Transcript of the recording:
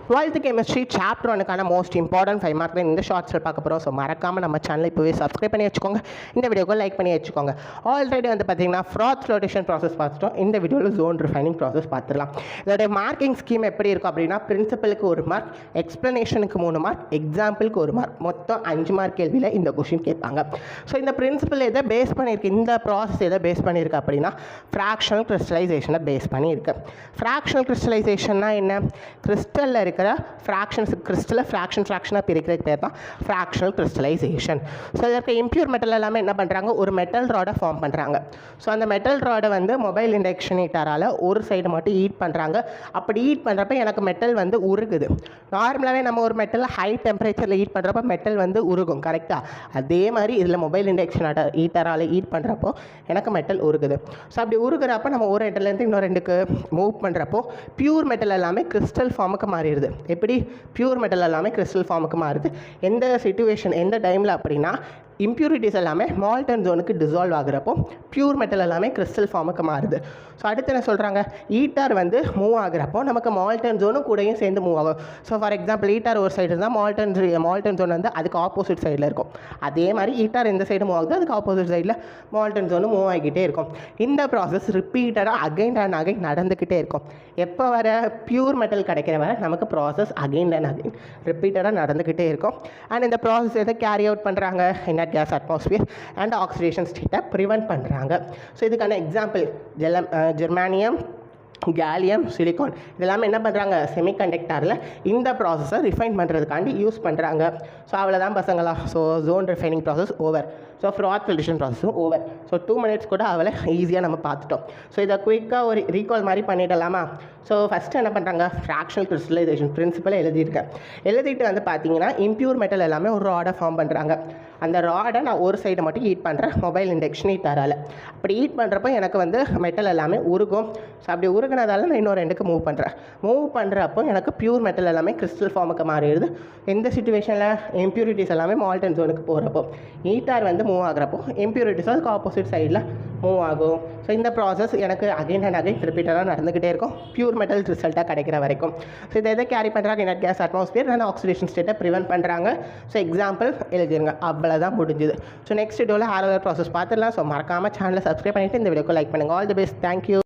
12th chemistry chapter 1க்கான most important 5 mark இந்த ஷார்ட்ஸில் பார்க்க போகிறோம். ஸோ மறக்காமல் நம்ம சேனலை இப்போவே சப்ஸ்கிரைப் பண்ணி வச்சுக்கோங்க. இந்த வீடியோக்கு லைக் பண்ணி வச்சுக்கோங்க. ஆல்ரெடி வந்து பார்த்தீங்கன்னா ஃப்ராத் ஃப்ளோட்டேஷன் ப்ராசஸ் பார்த்துட்டோம். இந்த வீடியோவில் ஜோன் ரிஃபைனிங் ப்ராசஸ் பார்த்துடலாம். இதோடைய மார்க்கிங் ஸ்கீம் எப்படி இருக்கும் அப்படின்னா, பிரின்சிபலுக்கு 1 மார்க், எக்ஸ்ப்ளனேஷனுக்கு 3 மார்க், எக்ஸாம்பிளுக்கு 1 மார்க், மொத்தம் 5 மார்க் கேள்வியில் இந்த கொஷின் கேட்பாங்க. ஸோ இந்த பிரின்சிபல் எதை பேஸ் பண்ணியிருக்கு, இந்த ப்ராசஸ் எதை பேஸ் பண்ணியிருக்கு அப்படின்னா ஃப்ராக்ஷனல் கிறிஸ்டலைசேஷனை பேஸ் பண்ணியிருக்கு. ஃப்ராக்ஷனல் கிறிஸ்டலைசேஷன்னா என்ன? கிறிஸ்டலில் இருக்கிற ஃப்ராக்ஷன்ஸ் கிறிஸ்டலை ஃப்ராக்ஷனாக பிரிக்கிறதுக்கு பேர் தான் ஃப்ராக்ஷனல் கிறிஸ்டலைசேஷன். ஸோ இதற்கு இம்ப்யூர் மெட்டல் எல்லாமே என்ன பண்ணுறாங்க, ஒரு மெட்டல் ராடை ஃபார்ம் பண்ணுறாங்க. ஸோ அந்த மெட்டல் ராடை வந்து மொபைல் இண்டக்ஷன் ஹீட்டரால் ஒரு சைடு மட்டும் ஹீட் பண்ணுறாங்க. அப்படி ஹீட் பண்ணுறப்ப எனக்கு மெட்டல் வந்து உருகுது. நார்மலாகவே நம்ம ஒரு மெட்டலில் ஹை டெம்பரேச்சரில் ஹீட் பண்ணுறப்ப மெட்டல் வந்து உருகும், கரெக்டாக? அதே மாதிரி இதில் மொபைல் இண்டக்ஷன் ஹீட்டரால் ஹீட் பண்ணுறப்போ எனக்கு மெட்டல் உருகுது. ஸோ அப்படி உருகிறப்ப நம்ம ஒரு இடத்துலேருந்து இன்னொரு ரெண்டுக்கு மூவ் பண்ணுறப்போ பியூர் மெட்டல் எல்லாமே கிறிஸ்டல் ஃபார்முக்கு மாறிடுது. எப்படி? பியூர் மெட்டல் எல்லாமே கிறிஸ்டல் ஃபார்முக்கு மாறுது. எந்த சிச்சுவேஷன், எந்த டைமில் அப்படின்னா, இம்ப்யூரிட்டிஸ் எல்லாமே மால்டன் ஜோனுக்கு டிசால்வ் ஆகுறப்போ பியூர் மெட்டல் எல்லாமே கிறிஸ்டல் ஃபார்முக்கு மாறுது. ஸோ அடுத்து என்ன சொல்கிறாங்க, ஈட்டார் வந்து மூவ் ஆகுறப்போ நமக்கு மால்டன் ஜோனும் கூடயும் சேர்ந்து மூவ் ஆகும். ஸோ ஃபார் எக்ஸாம்பிள், ஈட்டார் ஒரு சைடு இருந்தால் மால்டன் ஜோன் வந்து அதுக்கு ஆப்போசிட் சைடில் இருக்கும். அதே மாதிரி ஈட்டார் இந்த சைடு மூவ் ஆகுது, அதுக்கு ஆப்போசிட் சைடில் மால்டன் ஜோனும் மூவ் ஆகிக்கிட்டே இருக்கும். இந்த ப்ராசஸ் ரிப்பீட்டடாக அகைன் அண்ட் அகைன் நடந்துக்கிட்டே இருக்கும். எப்போ வர பியூர் மெட்டல் கிடைக்கிற வரை நமக்கு ப்ராசஸ் அகைன் அண்ட் அகைன் ரிப்பீட்டடாக நடந்துக்கிட்டே இருக்கும். அண்ட் இந்த ப்ராசஸ் எதை கேரி அவுட் பண்ணுறாங்க, inert gas atmosphere and oxidation ஸ்டேட்டை ப்ரிவென்ட் பண்ணுறாங்க. ஸோ இதுக்கான எக்ஸாம்பிள் ஜெர்மானியம், கேலியம், சிலிக்கான் இதெல்லாமே என்ன பண்ணுறாங்க, செமிகண்டக்டரில் இந்த ப்ராசஸை ரிஃபைன் பண்ணுறதுக்காண்டி யூஸ் பண்ணுறாங்க. ஸோ அவ்வளோதான் பசங்களா. So zone refining process over. So froth filtration ப்ராசஸும் ஓவர். ஸோ 2 minutes கூட அவளை ஈஸியாக நம்ம பார்த்துட்டோம். ஸோ இதை குயிக்காக ஒரு ரீகால் மாதிரி பண்ணிடலாமா? ஸோ ஃபஸ்ட்டு என்ன பண்ணுறாங்க, ஃப்ராக்ஷனல் கிறிஸ்டலைசேஷன் பிரின்சிபலை எழுதிட்டு வந்து பார்த்தீங்கன்னா, இம்ப்யூர் மெட்டல் எல்லாமே ஒரு ராடை ஃபார்ம் பண்ணுறாங்க. அந்த ராடை நான் ஒரு சைடை மட்டும் ஹீட் பண்ணுறேன் மொபைல் இண்டக்ஷன் ஹீட்டரால். அப்படி ஹீட் பண்ணுறப்போ எனக்கு வந்து மெட்டல் எல்லாமே உருகும். ஸோ அப்படி உருகினதால நான் இன்னொரு ரெண்டுக்கு மூவ் பண்ணுறப்போ எனக்கு பியூர் மெட்டல் எல்லாமே கிறிஸ்டல் ஃபார்முக்கு மாறிடுது. எந்த சிச்சுவேஷனில்? இம்ப்யூரிட்டிஸ் எல்லாமே மால்டன் ஜோனுக்கு போகிறப்போ. ஹீட்டார் வந்து மூவ் ஆகிறப்போ இம்ப்யூரிட்டிஸ் அதுக்கு ஆப்போசிட் சைடில் மூவ் ஆகும். ஸோ இந்த ப்ராசஸ் எனக்கு அகைன் அண்ட் அகைன் ரிப்பீட்டடாக நடந்துக்கிட்டே இருக்கும், பியூர் மெட்டல் ரிசல்ட்டாக கிடைக்கிற வரைக்கும். ஸோ இதை எதை கேரி பண்ணுறாங்க, inert gas atmosphere and oxidation ஸ்டேட்டை ப்ரிவென்ட் பண்ணுறாங்க. ஸோ எக்ஸாம்பிள் எழுதிருங்க, அவ்வளோதான் முடிஞ்சுது. ஸோ நெக்ஸ்ட் வீடியோவில் ஹார்ட்வேர் ப்ராசஸ் பார்த்துடலாம். ஸோ மறக்காமல் சேனலை சப்ஸ்கிரைப் பண்ணிவிட்டு இந்த வீடியோக்கு லைக் பண்ணுங்கள். All the best, thank you.